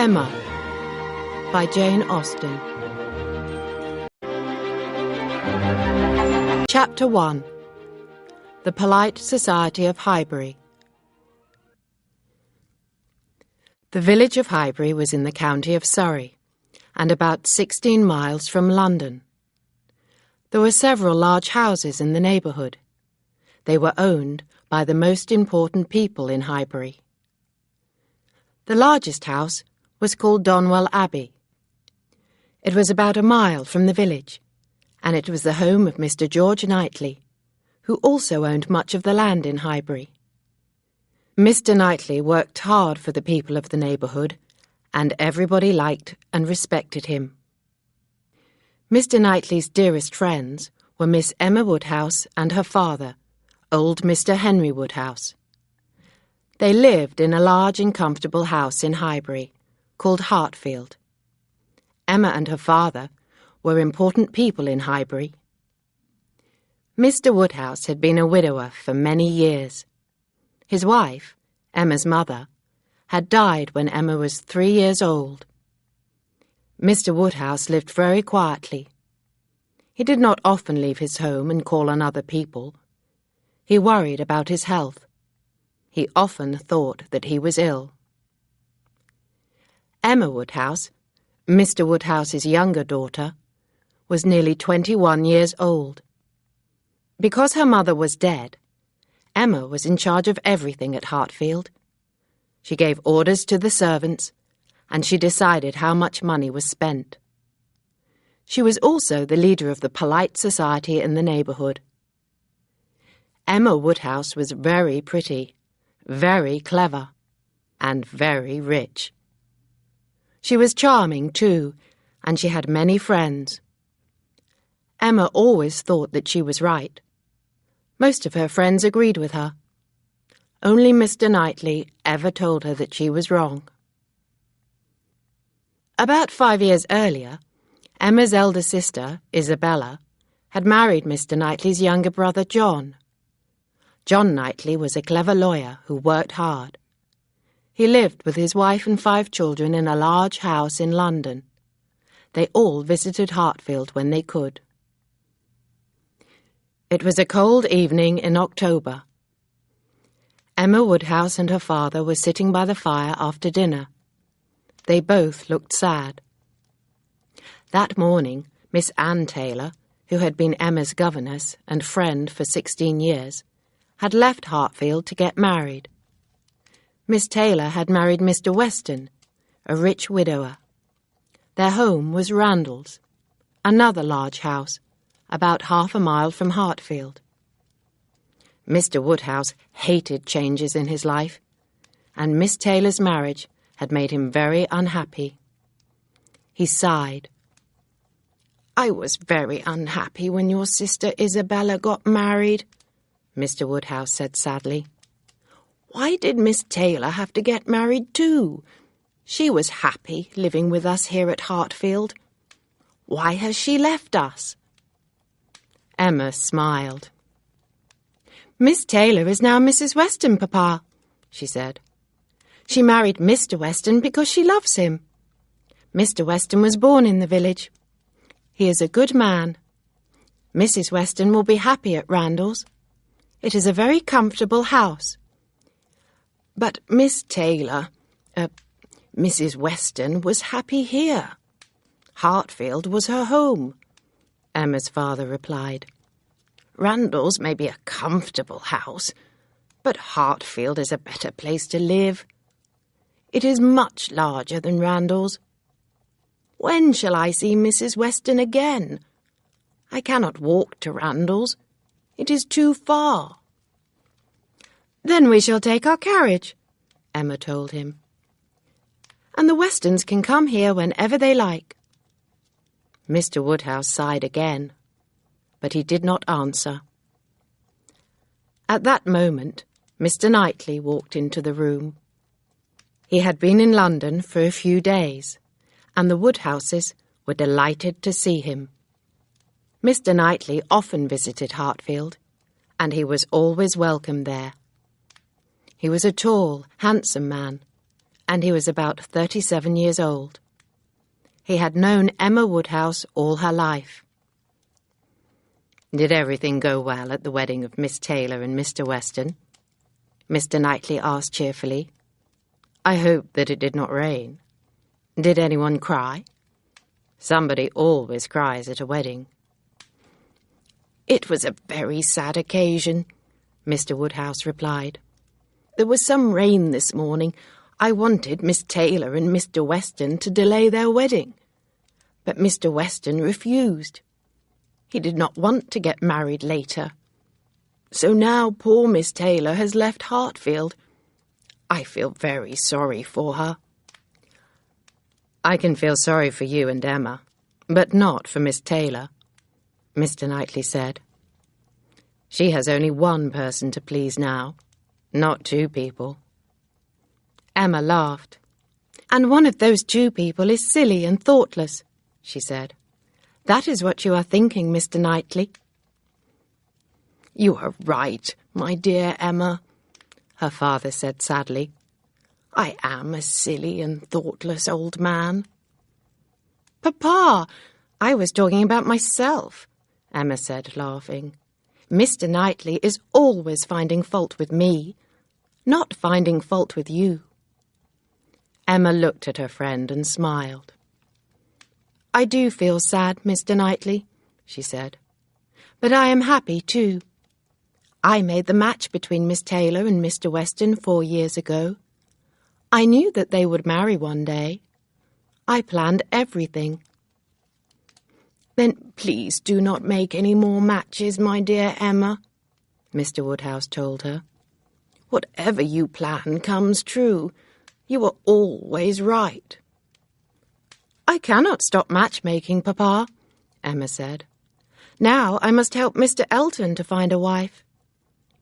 Emma by Jane Austen. Chapter 1. The Polite Society of Highbury. The village of Highbury was in the county of Surrey, and about 16 miles from London. There were several large houses in the neighbourhood. They were owned by the most important people in Highbury. The largest house was called Donwell Abbey. It was about a mile from the village, and it was the home of Mr. George Knightley, who also owned much of the land in Highbury. Mr. Knightley worked hard for the people of the neighbourhood, and everybody liked and respected him. Mr. Knightley's dearest friends were Miss Emma Woodhouse and her father, old Mr. Henry Woodhouse. They lived in a large and comfortable house in Highbury, called Hartfield. Emma and her father were important people in Highbury. Mr. Woodhouse had been a widower for many years. His wife, Emma's mother, had died when Emma was 3 years old. Mr. Woodhouse lived very quietly. He did not often leave his home and call on other people. He worried about his health. He often thought that he was ill. Emma Woodhouse, Mr. Woodhouse's younger daughter, was nearly 21 years old. Because her mother was dead, Emma was in charge of everything at Hartfield. She gave orders to the servants, and she decided how much money was spent. She was also the leader of the polite society in the neighbourhood. Emma Woodhouse was very pretty, very clever, and very rich. She was charming, too, and she had many friends. Emma always thought that she was right. Most of her friends agreed with her. Only Mr. Knightley ever told her that she was wrong. About 5 years earlier, Emma's elder sister, Isabella, had married Mr. Knightley's younger brother, John. John Knightley was a clever lawyer who worked hard. He lived with his wife and 5 children in a large house in London. They all visited Hartfield when they could. It was a cold evening in October. Emma Woodhouse and her father were sitting by the fire after dinner. They both looked sad. That morning, Miss Anne Taylor, who had been Emma's governess and friend for 16 years, had left Hartfield to get married. Miss Taylor had married Mr. Weston, a rich widower. Their home was Randalls, another large house, about half a mile from Hartfield. Mr. Woodhouse hated changes in his life, and Miss Taylor's marriage had made him very unhappy. He sighed. "I was very unhappy when your sister Isabella got married," Mr. Woodhouse said sadly. "Why did Miss Taylor have to get married too? She was happy living with us here at Hartfield. Why has she left us?" Emma smiled. "Miss Taylor is now Mrs. Weston, Papa," she said. "She married Mr. Weston because she loves him. Mr. Weston was born in the village. He is a good man. Mrs. Weston will be happy at Randalls. It is a very comfortable house. But Miss Taylor, Mrs. Weston, was happy here. Hartfield was her home," Emma's father replied. "Randalls may be a comfortable house, but Hartfield is a better place to live. It is much larger than Randalls. When shall I see Mrs. Weston again? I cannot walk to Randalls. It is too far." "Then we shall take our carriage," Emma told him. "And the Westons can come here whenever they like." Mr. Woodhouse sighed again, but he did not answer. At that moment, Mr. Knightley walked into the room. He had been in London for a few days, and the Woodhouses were delighted to see him. Mr. Knightley often visited Hartfield, and he was always welcome there. He was a tall, handsome man, and he was about 37 years old. He had known Emma Woodhouse all her life. "Did everything go well at the wedding of Miss Taylor and Mr. Weston?" Mr. Knightley asked cheerfully. "I hope that it did not rain. Did anyone cry? Somebody always cries at a wedding." "It was a very sad occasion," Mr. Woodhouse replied. "There was some rain this morning. I wanted Miss Taylor and Mr. Weston to delay their wedding, but Mr. Weston refused. He did not want to get married later. So now poor Miss Taylor has left Hartfield. I feel very sorry for her." "I can feel sorry for you and Emma, but not for Miss Taylor," Mr. Knightley said. "She has only one person to please now, not two people." Emma laughed. "And one of those two people is silly and thoughtless," she said. "That is what you are thinking, Mr. Knightley." "You are right, my dear Emma," her father said sadly. "I am a silly and thoughtless old man." "Papa, I was talking about myself," Emma said, laughing. "Mr. Knightley is always finding fault with me, not finding fault with you." Emma looked at her friend and smiled. "I do feel sad, Mr. Knightley," she said, "but I am happy too. I made the match between Miss Taylor and Mr. Weston 4 years ago. I knew that they would marry one day. I planned everything." "Then please do not make any more matches, my dear Emma," Mr. Woodhouse told her. "Whatever you plan comes true. You are always right." "I cannot stop matchmaking, Papa," Emma said. "Now I must help Mr. Elton to find a wife.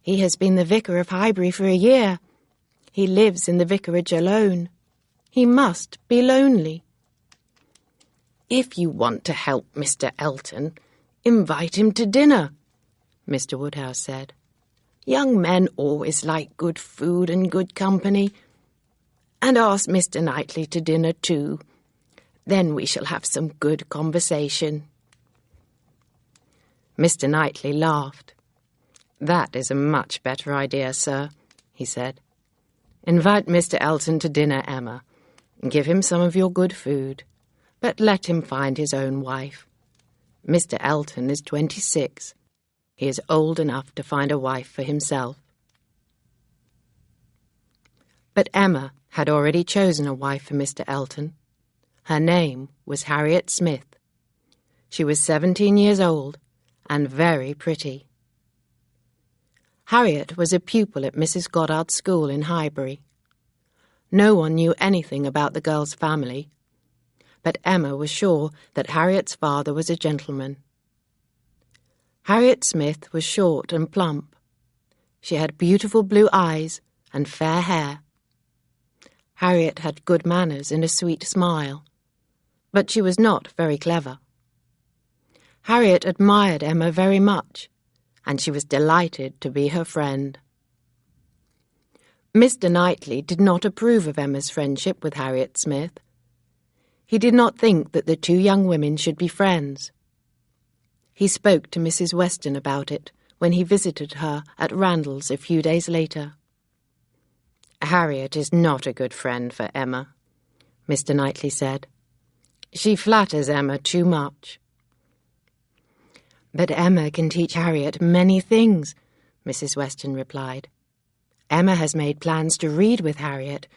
He has been the vicar of Highbury for a year. He lives in the vicarage alone. He must be lonely." "If you want to help Mr. Elton, invite him to dinner," Mr. Woodhouse said. "Young men always like good food and good company. And ask Mr. Knightley to dinner too. Then we shall have some good conversation." Mr. Knightley laughed. "That is a much better idea, sir," he said. "Invite Mr. Elton to dinner, Emma. Give him some of your good food, but let him find his own wife. Mr. Elton is 26. He is old enough to find a wife for himself." But Emma had already chosen a wife for Mr. Elton. Her name was Harriet Smith. She was 17 years old and very pretty. Harriet was a pupil at Mrs. Goddard's school in Highbury. No one knew anything about the girl's family, but Emma was sure that Harriet's father was a gentleman. Harriet Smith was short and plump. She had beautiful blue eyes and fair hair. Harriet had good manners and a sweet smile, but she was not very clever. Harriet admired Emma very much, and she was delighted to be her friend. Mr. Knightley did not approve of Emma's friendship with Harriet Smith. He did not think that the two young women should be friends. He spoke to Mrs. Weston about it when he visited her at Randalls a few days later. "Harriet is not a good friend for Emma," Mr. Knightley said. "She flatters Emma too much." "But Emma can teach Harriet many things," Mrs. Weston replied. "Emma has made plans to read with Harriet.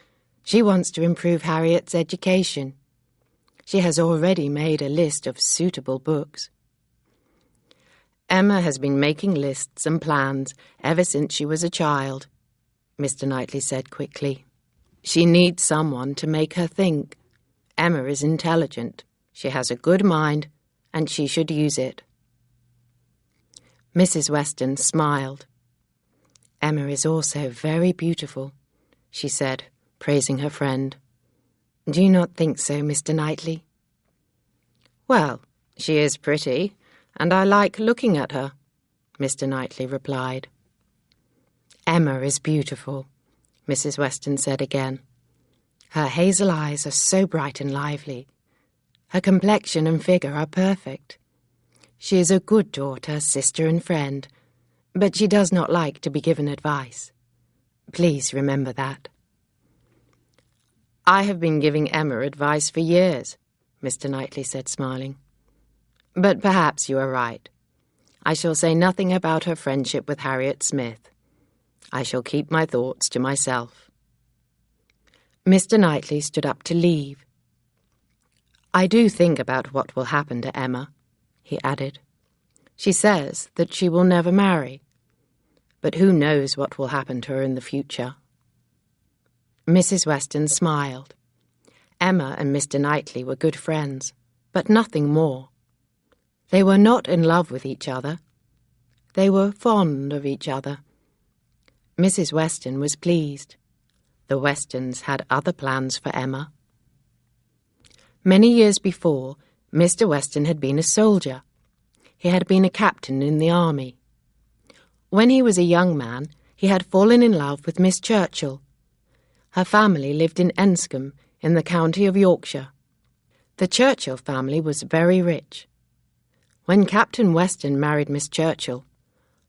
She wants to improve Harriet's education. She has already made a list of suitable books." "Emma has been making lists and plans ever since she was a child," Mr. Knightley said quickly. "She needs someone to make her think. Emma is intelligent. She has a good mind, and she should use it." Mrs. Weston smiled. "Emma is also very beautiful," she said, praising her friend. "Do you not think so, Mr. Knightley?" "Well, she is pretty, and I like looking at her," Mr. Knightley replied. "Emma is beautiful," Mrs. Weston said again. Her hazel eyes are so bright and lively. Her complexion and figure are perfect. She is a good daughter, sister and friend, but she does not like to be given advice. Please remember that. I have been giving Emma advice for years, Mr. Knightley said, smiling. But perhaps you are right. I shall say nothing about her friendship with Harriet Smith. I shall keep my thoughts to myself. Mr. Knightley stood up to leave. I do think about what will happen to Emma, he added. She says that she will never marry, but who knows what will happen to her in the future. Mrs. Weston smiled. Emma and Mr. Knightley were good friends, but nothing more. They were not in love with each other. They were fond of each other. Mrs. Weston was pleased. The Westons had other plans for Emma. Many years before, Mr. Weston had been a soldier. He had been a captain in the army. When he was a young man, he had fallen in love with Miss Churchill. Her family lived in Enscombe, in the county of Yorkshire. The Churchill family was very rich. When Captain Weston married Miss Churchill,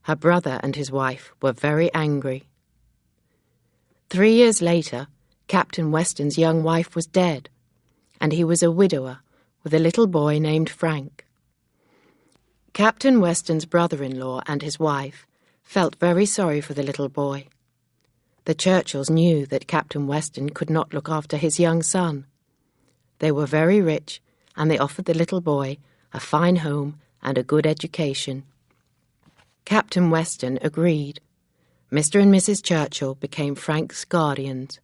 her brother and his wife were very angry. 3 years later, Captain Weston's young wife was dead, and he was a widower with a little boy named Frank. Captain Weston's brother-in-law and his wife felt very sorry for the little boy. The Churchills knew that Captain Weston could not look after his young son. They were very rich, and they offered the little boy a fine home and a good education. Captain Weston agreed. Mr. and Mrs. Churchill became Frank's guardians,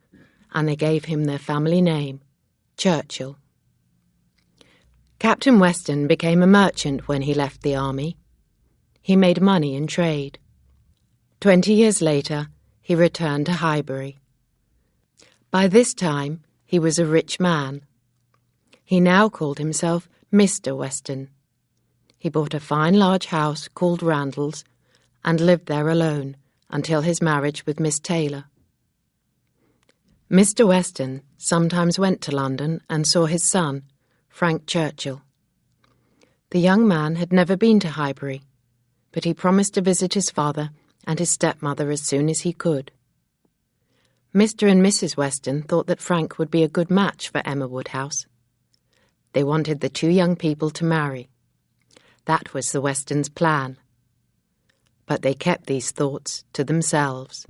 and they gave him their family name, Churchill. Captain Weston became a merchant when he left the army. He made money in trade. 20 years later, he returned to Highbury. By this time, he was a rich man. He now called himself Mr. Weston. He bought a fine large house called Randalls and lived there alone until his marriage with Miss Taylor. Mr. Weston sometimes went to London and saw his son, Frank Churchill. The young man had never been to Highbury, but he promised to visit his father and his stepmother as soon as he could. Mr. and Mrs. Weston thought that Frank would be a good match for Emma Woodhouse. They wanted the two young people to marry. That was the Westons' plan. But they kept these thoughts to themselves.